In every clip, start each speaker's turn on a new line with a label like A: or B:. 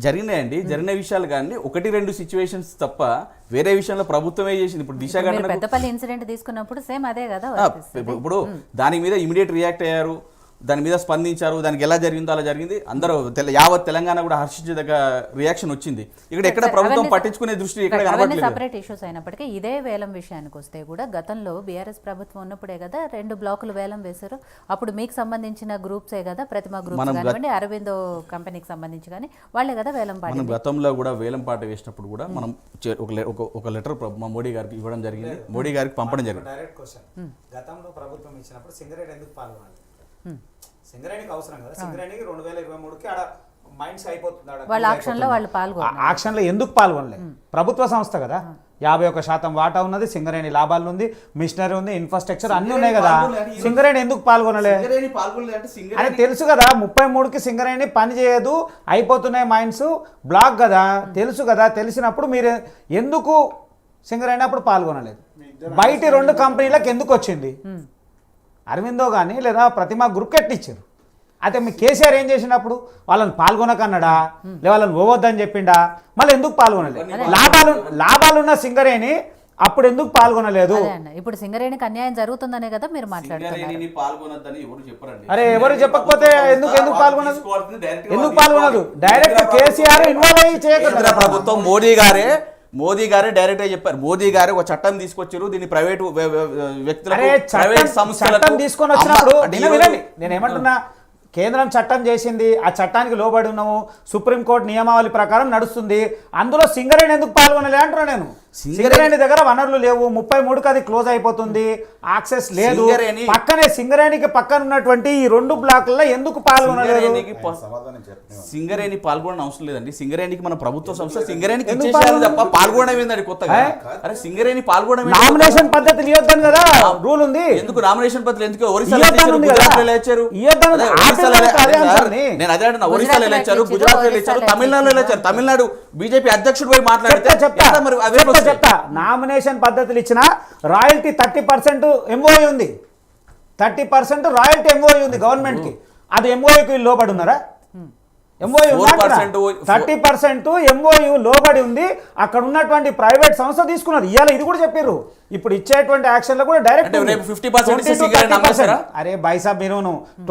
A: జరిగినాయండి, జరిగిన విషయాలు కానీ 1-2 సిచ్యువేషన్స్ తప్ప వేరే విషయంలో ప్రభుత్వమే చేసింది. ఇప్పుడు దిశ ఘటన
B: పెద్దపల్లి ఇన్సిడెంట్ తీసుకున్నప్పుడు సేమ్ అదే కదా.
A: ఇప్పుడు దాని మీద ఇమీడియట్ రియాక్ట్ అయ్యారు, దాని మీద స్పందించారు, దానికి ఎలా జరిగిందో అలా జరిగింది. అందరూ యావత్ తెలంగాణ కూడా హర్షించదగ్గ రియాక్షన్ వచ్చింది. ఇక్కడ ఎక్కడ ప్రభుత్వం పట్టించుకునే దృష్టి ఇక్కడ కనబడట్లేదు.
B: సెపరేట్ ఇష్యూస్ అయినప్పటికీ ఇదే వేలం విషయానికి వస్తే కూడా గతంలో బీఆర్ఎస్ ప్రభుత్వం ఉన్నప్పుడే కదా 2 బ్లాకులు వేలం వేశారు. అప్పుడు మీకు సంబంధించిన గ్రూప్సే కదా, ప్రతిమా గ్రూప్స్ కానివ్వండి, అరవిందో కంపెనీకి సంబంధించి కానీ వాళ్ళే కదా వేలం పాట.
A: మనం గతంలో కూడా వేలం పాట వేసినప్పుడు కూడా మనం ఒక లెటర్ మా మోడీ గారికి ఇవ్వడం జరిగింది, మోడీ గారికి పంపడం జరిగింది.
C: డైరెక్ట్ క్వశ్చన్, గతంలో ప్రభుత్వం ఇచ్చినప్పుడు సింగరేణి ఎందుకు పాల్గొనాలి? సింగరేణికి అవసరం కదా, సింగరేణికి 2023కి ఆడ మైండ్స్ అయిపోతుంది.
B: వాళ్ళ ఆక్షన్లో వాళ్ళు పాల్గొన్నారు.
C: ఆక్షన్లో ఎందుకు పాల్గొనలేదు? ప్రభుత్వ సంస్థ కదా, 51% వాటా ఉన్నది, సింగరేణి లాభాలు ఉంది, మిషనరీ ఉంది, ఇన్ఫ్రాస్ట్రక్చర్ అన్ని ఉన్నాయి కదా. సింగరేణి ఎందుకు పాల్గొనలే అని తెలుసు కదా. 33కి సింగరేణి పని చేయదు, అయిపోతున్నాయి మైండ్స్ బ్లాక్ కదా, తెలుసు కదా. తెలిసినప్పుడు మీరు ఎందుకు సింగరేణి అప్పుడు పాల్గొనలేదు? బయట 2 కంపెనీలకు ఎందుకు వచ్చింది? అరవిందో కానీ లేదా ప్రతిమా గ్రూప్కి ఎట్టిచ్చారు? అయితే మీ కేసీఆర్ ఏం చేసినప్పుడు వాళ్ళని పాల్గొనకన్నాడా, లేదా వాళ్ళని పోవద్దని చెప్పిండా? మళ్ళీ ఎందుకు పాల్గొనలేదు? లాభాలున్న సింగరేణి అప్పుడు ఎందుకు పాల్గొనలేదు?
B: ఇప్పుడు సింగరేణికి అన్యాయం జరుగుతుందనే కదా మీరు మాట్లాడుతున్నారు.
C: అరే ఎవరు చెప్పకపోతే ఎందుకు పాల్గొనదు? ఎందుకు పాల్గొనదు? డైరెక్ట్ కేసీఆర్ ఇన్వాల్వ్ అయ్యి చేయకుండా
A: ప్రభుత్వం మోదీ గారే డైరెక్ట్ గా చెప్పారు. మోదీ గారు ఒక చట్టం తీసుకొచ్చారు, దీన్ని ప్రైవేట్ వ్యక్తులకు ప్రైవేట్ సంస్థలకు
C: తీసుకొని వచ్చినప్పుడు నేను ఏమంటున్నా, కేంద్రం చట్టం చేసింది, ఆ చట్టానికి లోబడి ఉన్నాము, సుప్రీంకోర్టు నియమావళి ప్రకారం నడుస్తుంది. అందులో సింగరేణి ఎందుకు పాల్గొనలే అంటున్నా నేను. సింగరేణి దగ్గర వనరులు లేవు, 33కి అది క్లోజ్ అయిపోతుంది, యాక్సెస్ లేదు. పక్కనే సింగరేణికి పక్కన ఉన్నటువంటి ఈ 2 బ్లాకుల్లో ఎందుకు పాల్గొనలేదు?
A: సింగరేణి పాల్గొనడం అవసరం లేదండి. సింగరేణికి మన ప్రభుత్వ సంస్థ సింగరేణికి తప్ప పాల్గొనడం ఏంటండి కొత్తగా? అరే సింగరేణి పాల్గొనడం
C: నామినేషన్ పద్ధతి ఇవ్వద్దని కదా రూల్ ఉంది.
A: ఎందుకు నామినేషన్ పద్ధతి ఎందుకు? ఒరిస్సాలో గుజరాత్లో ఇచ్చారు, నేను అదే అంటున్నా. ఒరిస్సాలో ఇచ్చారు, గుజరాత్లో ఇచ్చారు, తమిళనాడులో ఇచ్చారు. తమిళనాడు బీజేపీ అధ్యక్షుడు పోయి మాట్లాడితే
C: చెప్తా. నామినేషన్ పద్ధతులు ఇచ్చిన రాయల్టీ 30% ఎంఓయూ ఉంది, 30% రాయల్టీ ఎంఓయూ ఉంది గవర్నమెంట్ కి. అది ఎంఓయూకి లోబడి ఉన్నారా? ఎంఓయూ 30% ఎంఓయూ లోబడి ఉంది. అక్కడ ఉన్నటువంటి ప్రైవేట్ సంస్థ తీసుకున్నారు. ఇవాళ ఇది కూడా చెప్పారు. ఇప్పుడు ఇచ్చేటువంటి యాక్షన్ లో కూడా డైరెక్ట్ అరే బైసాబ్ మీరు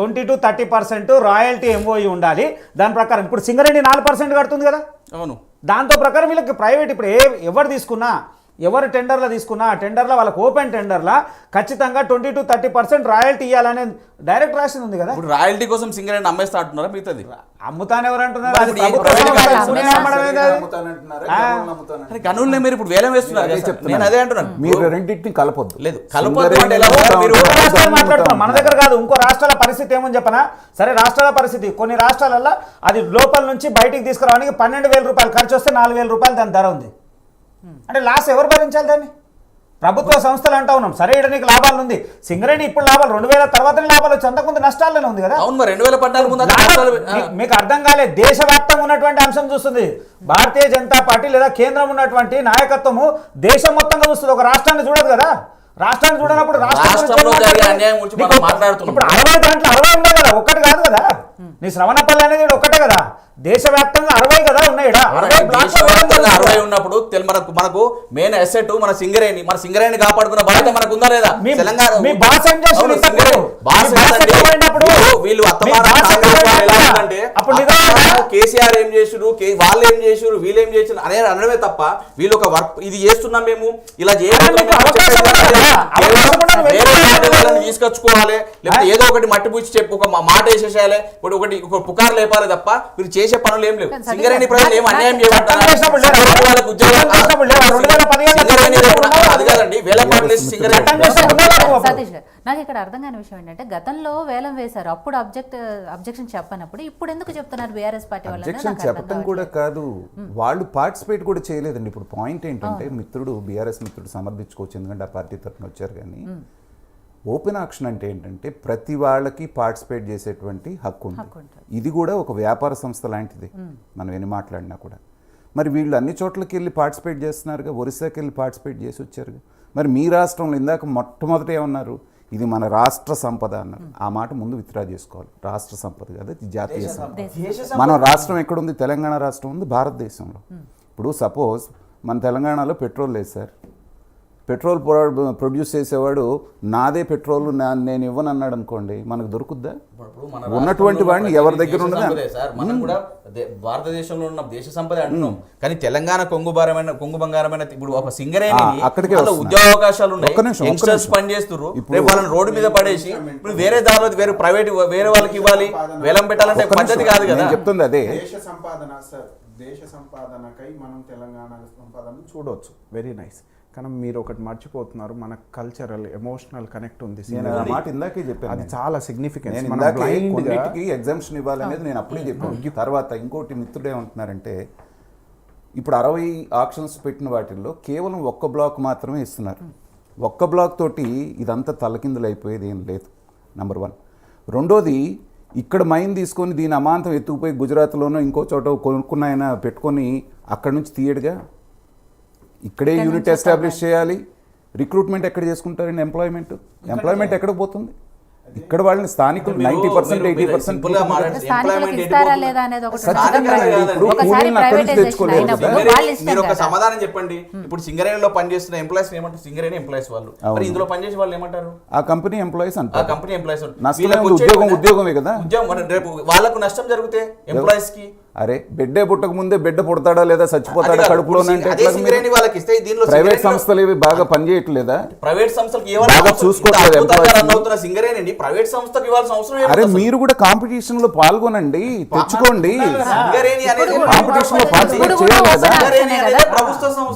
C: 20-30% రాయల్టీ ఎంఓయూ ఉండాలి. దాని ప్రకారం ఇప్పుడు సింగరేణి 4% కడుతుంది కదా.
A: అవును,
C: దాంతో ప్రకారం వీళ్ళకి ప్రైవేట్ ఇప్పుడు ఎవరు తీసుకున్నా, ఎవరు టెండర్లో తీసుకున్నా ఆ టెండర్లో వాళ్ళకి ఓపెన్ టెండర్లా ఖచ్చితంగా 20-30% రాయల్టీ ఇవ్వాలనే డైరెక్ట్ రాసింది ఉంది కదా.
A: ఇప్పుడు రాయల్టీ కోసం సింగరేణి అమ్మేస్తా అంటున్నారా? మిగతాది
C: అమ్ముతాను ఎవరు అంటున్నారు?
A: కనుల్ని మీరు ఇప్పుడు వేలం వేస్తున్నారు. నేను అదే అంటున్నాను,
D: మీరు రెండింటిని కలపొద్దు.
A: లేదు కలపొద్దు.
C: మాట్లాడుతున్నాం మన దగ్గర కాదు, ఇంకో రాష్ట్రాల పరిస్థితి ఏమని చెప్పనా? సరే రాష్ట్రాల పరిస్థితి, కొన్ని రాష్ట్రాలలో అది లోపల నుంచి బయటికి తీసుకురావడానికి 12,000 రూపాయలు ఖర్చు వస్తే 4,000 రూపాయలు దాని ధర ఉంది. అంటే లాస్ ఎవరు భరించాలి దాన్ని? ప్రభుత్వ సంస్థలు అంటా ఉన్నాం. సరే ఇక్కడ నీకు లాభాలు ఉంది, సింగరేణి ఇప్పుడు లాభాలు 2000 తర్వాతనే లాభాలు వచ్చి అంతకుముందు నష్టాల్లోనే ఉంది కదా.
A: అవును, 2014
C: మీకు అర్థం కాలే. దేశవ్యాప్తంగా ఉన్నటువంటి అంశం చూస్తుంది భారతీయ జనతా పార్టీ లేదా కేంద్రం ఉన్నటువంటి నాయకత్వము. దేశం మొత్తంగా చూస్తుంది, ఒక రాష్ట్రాన్ని చూడదు కదా. రాష్ట్రాన్ని చూడనప్పుడు ఇప్పుడు 60 దాంట్లో 60 ఉన్నాయి కదా, ఒక్కటి కాదు కదా. నీ శ్రవణపల్లి అనేది ఒక్కటే కదా, దేశవ్యాప్తంగా 60 కదా ఉన్నాయి.
A: 60 ఉన్నప్పుడు మనకు మెయిన్ అసెట్ మన సింగరేణి. మన సింగరేణి కాపాడుకున్న బాధ్యత మనకు ఉందా లేదా? తెలంగాణ వీళ్ళు కేసీఆర్ ఏం చేసారు, వాళ్ళు ఏం చేసారు, వీళ్ళు ఏం చేసారు అనేది అనడమే తప్ప వీళ్ళు ఒక వర్క్ ఇది చేస్తున్నాం మేము ఇలా తీసుకొచ్చుకోవాలి, లేకపోతే ఏదో ఒకటి మట్టి పూచి చెప్పి ఒక మాట వేసేసేయాలి, ఒకటి ఒక పుకారు లేపాలి తప్ప వీళ్ళు చేసే పనులు ఏం లేవు. సింగరేణి ప్రజలు ఏం అన్యాయం చేయమంటారు?
B: నాకు ఇక్కడ అర్థం కాని విషయం ఏంటంటే గతంలో వేలం వేశారు, అప్పుడు అబ్జెక్షన్ చెప్పనప్పుడు ఇప్పుడు ఎందుకు చెప్తున్నారు బీఆర్ఎస్ పార్టీ వాళ్ళు?
D: అబ్జెక్షన్ చెప్పడం కూడా కాదు, వాళ్ళు పార్టిసిపేట్ కూడా చేయలేదండి. ఇప్పుడు పాయింట్ ఏంటంటే మిత్రుడు బీఆర్ఎస్ మిత్రుడు సమర్థించుకోవచ్చు, ఎందుకంటే ఆ పార్టీ తరఫున వచ్చారు. కానీ ఓపెన్ ఆక్షన్ అంటే ఏంటంటే ప్రతి వాళ్ళకి పార్టిసిపేట్ చేసేటువంటి హక్కు ఉంది. ఇది కూడా ఒక వ్యాపార సంస్థ లాంటిది, మనం ఎన్ని మాట్లాడినా కూడా. మరి వీళ్ళు అన్ని చోట్లకి వెళ్ళి పార్టిసిపేట్ చేస్తున్నారుగా, ఒరిస్సాకి వెళ్ళి పార్టిసిపేట్ చేసి వచ్చారుగా. మరి మీ రాష్ట్రంలో ఇందాక మొట్టమొదట ఏమన్నారు, ఇది మన రాష్ట్ర సంపద అన్నారు. ఆ మాట ముందు విత్డ్రా చేసుకోవాలి. రాష్ట్ర సంపద కాదు, ఇది జాతీయ సంపద. మన రాష్ట్రం ఎక్కడుంది? తెలంగాణ రాష్ట్రం ఉంది భారతదేశంలో. ఇప్పుడు సపోజ్ మన తెలంగాణలో పెట్రోల్ లేదు సార్. పెట్రోల్ ప్రొడ్యూస్ చేసేవాడు నాదే పెట్రోల్ నేను ఇవ్వను అన్నాడు అనుకోండి, మనకు దొరుకుద్దా? ఉన్నటువంటి వాడిని ఎవరి దగ్గర ఉన్నది
A: మనం కూడా భారతదేశంలో ఉన్న దేశ సంపద అంటున్నాం, కానీ తెలంగాణ కొంగు బంగారమైన ఇప్పుడు ఒక సింగరేణి
D: అక్కడికే
A: ఉద్యోగ అవకాశాలు ఉన్నాయి, యంగ్స్టర్స్ పని చేస్తున్నారు. రేపు వాళ్ళని రోడ్డు మీద పడేసి ఇప్పుడు వేరే దారిలో వేరే ప్రైవేట్ వేరే వాళ్ళకి ఇవ్వాలి, వేలం పెట్టాలంటే పద్ధతి కాదు కదా.
D: చెప్తుంది అదే
E: దేశ సంపాదన సార్. దేశ సంపాదనకై మనం తెలంగాణ సంపాదన చూడవచ్చు, వెరీ నైస్. కానీ మీరు ఒకటి మర్చిపోతున్నారు, మన కల్చరల్ ఎమోషనల్ కనెక్ట్ ఉంది.
D: నేను ఆ మాట ఇందాకే చెప్పాను,
E: అది చాలా సిగ్నిఫికెన్స్.
D: కొన్నిటికి ఎగ్జామ్షన్ ఇవ్వాలనేది నేను అప్పుడే చెప్పాను. తర్వాత ఇంకోటి మిత్రుడు ఏమంటున్నారంటే, ఇప్పుడు 60 ఆప్షన్స్ పెట్టిన వాటిల్లో కేవలం ఒక్క బ్లాక్ మాత్రమే ఇస్తున్నారు. ఒక్క బ్లాక్ తోటి ఇదంతా తలకిందులు అయిపోయేది ఏం లేదు, నెంబర్ 1. రెండోది, ఇక్కడ మైన్ తీసుకొని దీని అమాంతం ఎత్తుకుపోయి గుజరాత్లోనో ఇంకో చోట కొనుక్కున్న ఆయన పెట్టుకొని అక్కడి నుంచి తీయడుగా. ఇక్కడే యూనిట్ ఎస్టాబ్లిష్ చేయాలి. రిక్రూట్మెంట్ ఎక్కడ చేసుకుంటారండి? ఎంప్లాయ్మెంట్ ఎక్కడ పోతుంది? ఇక్కడ వాళ్ళని స్థానికులు 90%, 80%
A: మీరు ఒక సమాధానం చెప్పండి. ఇప్పుడు సింగరేణిలో పనిచేస్తున్న ఎంప్లాయీస్ ఏమంటారు? సింగరేణి ఎంప్లాయీస్ వాళ్ళు, మరి ఇందులో పనిచేసే వాళ్ళు ఏమంటారు?
D: ఆ కంపెనీ ఎంప్లాయీస్ అంటారు.
A: ఆ కంపెనీ ఎంప్లాయీస్
D: ఉద్యోగమే కదా.
A: రేపు వాళ్ళకు నష్టం జరిగితే ఎంప్లాయీస్ కి,
D: అరే బిడ్డే పుట్టక ముందే బిడ్డ పుడతాడా లేదా చచ్చిపోతాడా కడుపులోనే అంటే ప్రైవేట్ సంస్థలు ఇవి బాగా పనిచేయట్లేదా?
A: ప్రైవేట్ సంస్థలకు
D: బాగా చూసుకోవట్లేదు.
A: సింగరేణి ప్రైవేట్ సంస్థకి ఇవ్వాల్సిన అవసరం.
D: అరే మీరు కూడా కాంపిటీషన్ లో పాల్గొనండి, తెచ్చుకోండి. కాంపిటీషన్ లో పార్టిసిపేట్ చేయాలి కదా.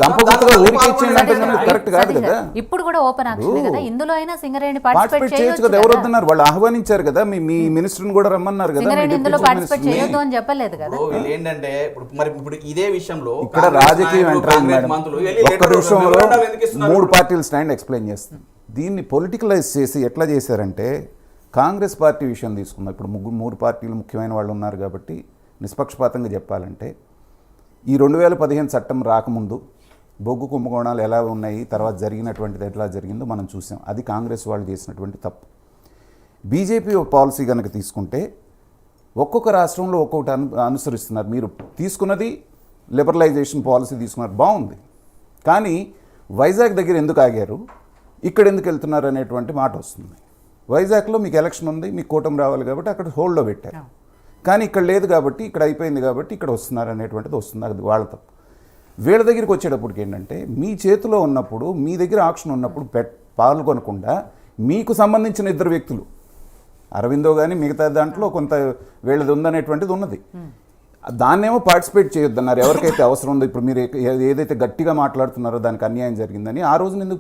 D: గంపగుత్తగా ఊరికి ఇచ్చేయండి కరెక్ట్ కాదు కదా.
B: ఇప్పుడు కూడా ఓపెన్ ఆప్షన్ కదా, ఇందులో అయినా సింగరేణి
D: పార్టిసిపేట్ చేయొచ్చు కదా. ఎవరు వద్దన్నారు? వాళ్ళు ఆహ్వానించారు కదా, మీ మినిస్టర్ని కూడా రమ్మన్నారు కదా.
B: ఇందులో పార్టిసిపేట్ చేయొద్దు అని చెప్పలేదు కదా.
A: వీళ్ళు ఏంటంటే ఇప్పుడు ఇదే విషయంలో
D: ఇక్కడ రాజకీయం ఒక్క నిమిషంలో 3 పార్టీల స్టాండ్ ఎక్స్ప్లెయిన్ చేస్తుంది. దీన్ని పొలిటికలైజ్ చేసి ఎట్లా చేశారంటే, కాంగ్రెస్ పార్టీ విషయం తీసుకుందాం. ఇప్పుడు 3 పార్టీలు ముఖ్యమైన వాళ్ళు ఉన్నారు కాబట్టి నిష్పక్షపాతంగా చెప్పాలంటే, ఈ 2015 చట్టం రాకముందు బొగ్గు కుంభకోణాలు ఎలా ఉన్నాయి, తర్వాత జరిగినటువంటిది ఎట్లా జరిగిందో మనం చూసాం. అది కాంగ్రెస్ వాళ్ళు చేసినటువంటి తప్పు. బీజేపీ పాలసీ కనుక తీసుకుంటే ఒక్కొక్క రాష్ట్రంలో ఒక్కొక్కటి అనుసరిస్తున్నారు. మీరు తీసుకున్నది లిబరలైజేషన్ పాలసీ తీసుకున్నారు, బాగుంది. కానీ వైజాగ్ దగ్గర ఎందుకు ఆగారు, ఇక్కడ ఎందుకు వెళ్తున్నారు అనేటువంటి మాట వస్తుంది. వైజాగ్లో మీకు ఎలక్షన్ ఉంది, మీకు కూటమి రావాలి కాబట్టి అక్కడ హోల్డ్లో పెట్టారు. కానీ ఇక్కడ లేదు కాబట్టి, ఇక్కడ అయిపోయింది కాబట్టి ఇక్కడ వస్తున్నారు అనేటువంటిది వస్తుంది. అది వాళ్ళ తప్పు. వీళ్ళ దగ్గరికి వచ్చేటప్పటికి ఏంటంటే, మీ చేతిలో ఉన్నప్పుడు, మీ దగ్గర ఆప్షన్ ఉన్నప్పుడు పాల్గొనకుండా మీకు సంబంధించిన 2 వ్యక్తులు, అరవిందో కానీ మిగతా దాంట్లో కొంత వీళ్ళది ఉందనేటువంటిది ఉన్నది, దాన్నేమో పార్టిసిపేట్ చేయొద్దన్నారు. ఎవరికైతే అవసరం ఉందో, ఇప్పుడు మీరు ఏదైతే గట్టిగా మాట్లాడుతున్నారో దానికి అన్యాయం జరిగిందని ఆ రోజున ఎందుకు